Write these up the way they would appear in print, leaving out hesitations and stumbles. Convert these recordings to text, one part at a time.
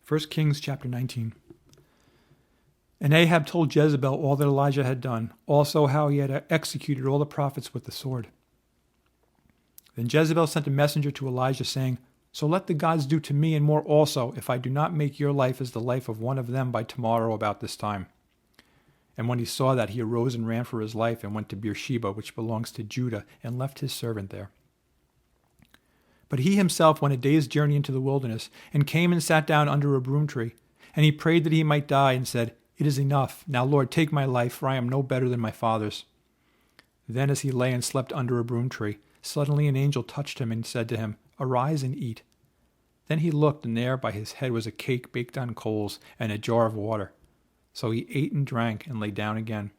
1 Kings chapter 19. And Ahab told Jezebel all that Elijah had done, also how he had executed all the prophets with the sword. Then Jezebel sent a messenger to Elijah, saying, So let the gods do to me and more also, if I do not make your life as the life of one of them by tomorrow about this time. And when he saw that, he arose and ran for his life and went to Beersheba, which belongs to Judah, and left his servant there. But he himself went a day's journey into the wilderness, and came and sat down under a broom tree. And he prayed that he might die, and said, It is enough. Now, Lord, take my life, for I am no better than my father's. Then as he lay and slept under a broom tree, suddenly an angel touched him and said to him, Arise and eat. Then he looked, and there by his head was a cake baked on coals, and a jar of water. So he ate and drank, and lay down again.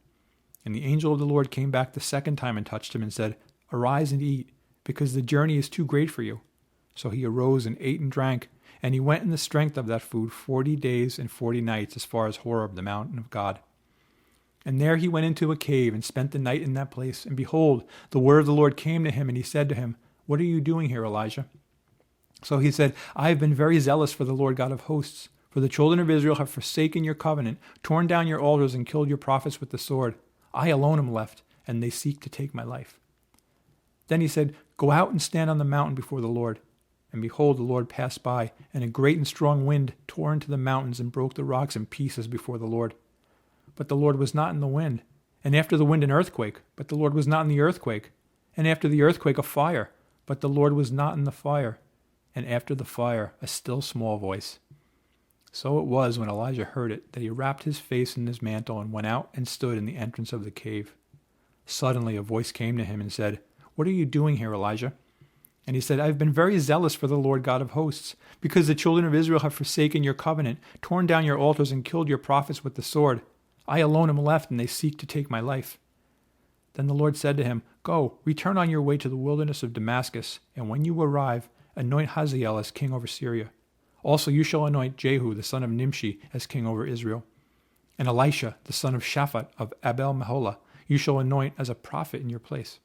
And the angel of the Lord came back the second time and touched him, and said, Arise and eat, because the journey is too great for you. So he arose and ate and drank, and he went in the strength of that food 40 days and 40 nights as far as Horeb, the mountain of God. And there he went into a cave and spent the night in that place. And behold, the word of the Lord came to him, and he said to him, What are you doing here, Elijah? So he said, I have been very zealous for the Lord God of hosts. For the children of Israel have forsaken your covenant, torn down your altars, and killed your prophets with the sword. I alone am left, and they seek to take my life. Then he said, Go out and stand on the mountain before the Lord. And behold, the Lord passed by, and a great and strong wind tore into the mountains and broke the rocks in pieces before the Lord. But the Lord was not in the wind. And after the wind an earthquake, but the Lord was not in the earthquake. And after the earthquake a fire, but the Lord was not in the fire. And after the fire a still small voice. So it was, when Elijah heard it, that he wrapped his face in his mantle and went out and stood in the entrance of the cave. Suddenly a voice came to him and said, What are you doing here, Elijah? And he said, I have been very zealous for the Lord God of hosts, because the children of Israel have forsaken your covenant, torn down your altars, and killed your prophets with the sword. I alone am left, and they seek to take my life. Then the Lord said to him, Go, return on your way to the wilderness of Damascus, and when you arrive, anoint Hazael as king over Syria. Also you shall anoint Jehu, the son of Nimshi, as king over Israel. And Elisha, the son of Shaphat of Abel-Meholah, you shall anoint as a prophet in your place.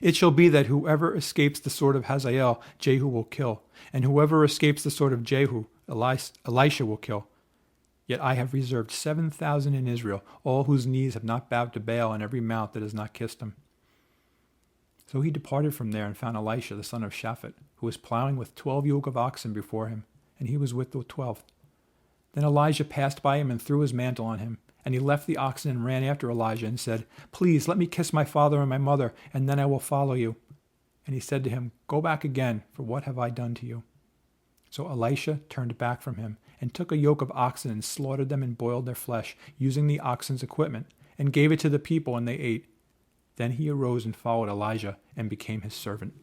It shall be that whoever escapes the sword of Hazael, Jehu will kill, and whoever escapes the sword of Jehu, Elisha will kill. Yet I have reserved 7,000 in Israel, all whose knees have not bowed to Baal, and every mouth that has not kissed him. So he departed from there and found Elisha, the son of Shaphat, who was plowing with 12 yoke of oxen before him, and he was with the 12th. Then Elijah passed by him and threw his mantle on him. And he left the oxen and ran after Elijah and said, Please let me kiss my father and my mother, and then I will follow you. And he said to him, Go back again, for what have I done to you? So Elisha turned back from him and took a yoke of oxen and slaughtered them and boiled their flesh, using the oxen's equipment, and gave it to the people, and they ate. Then he arose and followed Elijah and became his servant.